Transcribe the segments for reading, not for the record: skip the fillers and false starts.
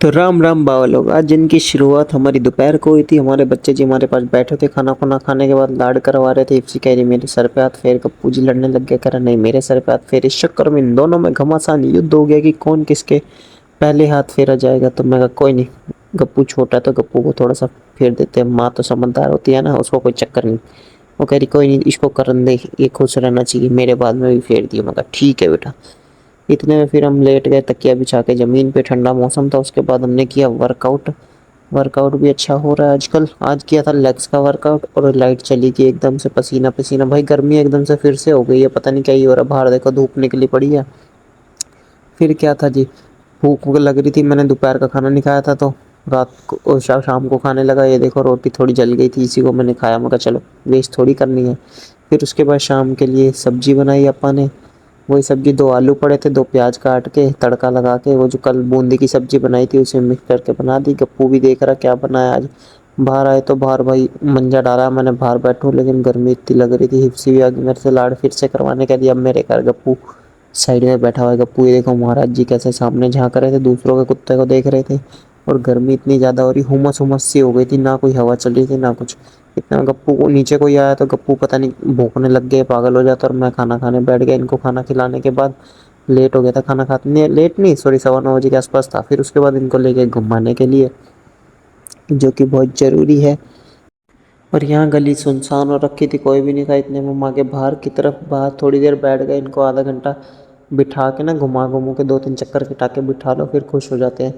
तो राम राम बाबा लोग। आज दिन की शुरुआत हमारी दोपहर को हुई थी। हमारे बच्चे जी हमारे पास बैठे थे, खाना खाना खाने के बाद लाड करवा रहे थे। इप्सी कह रही मेरे सर पे हाथ फेर, गप्पू जी लड़ने लग गए, कह रहा नहीं मेरे सर पे हाथ फेर। इस चक्कर में इन दोनों में घमासान युद्ध हो गया कि कौन किसके पहले हाथ फेरा जाएगा। तो मैं कहा कोई नहीं, गप्पू छोटा है तो गप्पू को थोड़ा सा फेर देते हैं, माँ तो समझदार होती है ना, उसको कोई चक्कर नहीं। वो कह रही कोई नहीं, इसको करन दे, ये खुश रहना चाहिए, मेरे बाद में भी फेर दिया। मैं कहा ठीक है बेटा। इतने में फिर हम लेट गए तकिया बिछा के ज़मीन पे, ठंडा मौसम था। उसके बाद हमने किया वर्कआउट। वर्कआउट भी अच्छा हो रहा है आजकल। आज किया था लेग्स का वर्कआउट और लाइट चली गई एकदम से, पसीना पसीना। भाई गर्मी एकदम से फिर से हो गई है, पता नहीं क्या ही हो रहा है। बाहर देखो धूप निकली पड़ी है। फिर क्या था जी, भूख वूख लग रही थी, मैंने दोपहर का खाना नहीं खाया था तो रात को और शाम को खाने लगा। ये देखो रोटी थोड़ी जल गई थी, इसी को मैंने खाया। मैं कहा चलो वेस्ट थोड़ी करनी है। फिर उसके बाद शाम के लिए सब्जी बनाई अपा ने। वही सब्जी, 2 आलू पड़े थे, 2 प्याज काट के तड़का लगा के, वो जो कल बूंदी की सब्जी बनाई थी उसे मिक्स करके बना दी। गप्पू भी देख रहा क्या बनाया आज। बाहर आए तो बाहर भाई मंजा डाला मैंने, बाहर बैठूं, लेकिन गर्मी इतनी लग रही थी। हिप्सी भी आ गई मेरे से लाड़ फिर से करवाने के लिए। अब मेरे घर गप्पू साइड में बैठा हुआ है। गप्पू ये देखो महाराज जी कैसे सामने झांक रहे थे, दूसरों के कुत्ते को देख रहे थे। और गर्मी इतनी ज़्यादा हो रही, हुमस हुमस सी हो गई थी, ना कोई हवा चल रही थी ना कुछ। इतना गप्पू को नीचे कोई आया तो गप्पू पता नहीं भौंकने लग गए, पागल हो जाता। और मैं खाना खाने बैठ गया। इनको खाना खिलाने के बाद लेट हो गया था। खाना खाने लेट नहीं, सॉरी 9:15 के आसपास था। फिर उसके बाद इनको ले गए घुमाने के लिए, जो कि बहुत ज़रूरी है। और यहाँ गली सुनसान हो रखी थी, कोई भी नहीं था। इतने में माँ के बाहर की तरफ, बाहर थोड़ी देर बैठ गए। इनको आधा घंटा बिठा के ना, घुमा घुमू के 2-3 चक्कर कटा के बिठा लो, फिर खुश हो जाते हैं।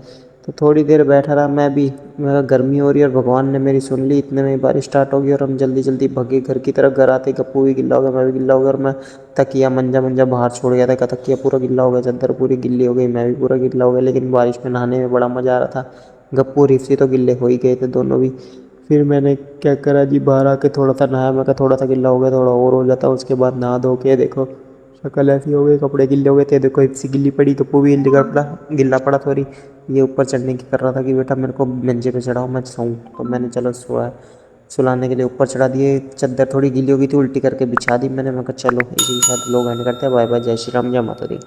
तो थोड़ी देर बैठा रहा मैं भी। मैं गर्मी हो रही है और भगवान ने मेरी सुन ली। इतने में बारिश स्टार्ट हो गई और हम जल्दी जल्दी भगे घर की तरफ। घर आते गप्पू भी गिल्ला हो गया, मैं भी गिल्ला हो गया। और मैं तकिया मंजा मंजा बाहर छोड़ गया था, तकिया पूरा गिल्ला हो गया, चादर पूरी गिल्ली हो गई, मैं भी पूरा गिल्ला हो गया। लेकिन बारिश में नहाने में बड़ा मज़ा आ रहा था। गप्पू और रिफ्सी तो गिल्ले हो ही गए थे दोनों भी। फिर मैंने क्या करा जी, बाहर आके थोड़ा सा नहाया। मैं कहा थोड़ा सा गिल्ला हो गया, थोड़ा और हो जाता। उसके बाद नहा धो के देखो शक्ल ऐसी हो गई, कपड़े गिल्ले हो गए थे। देखो हिप्सी गिल्ली पड़ी, गप्पू भी गिल्ला पड़ा सॉरी। ये ऊपर चढ़ने की कर रहा था कि बेटा मेरे को मंजे पे चढ़ाओ मैं सोऊं। तो मैंने चलो सुलाने के लिए ऊपर चढ़ा दिए। चादर थोड़ी गीली हो गई थी, उल्टी करके बिछा दी मैंने। मैं कहा चलो इसी के साथ लोग एंड करते हैं। बाय बाय, जय श्री राम, जय माता दी।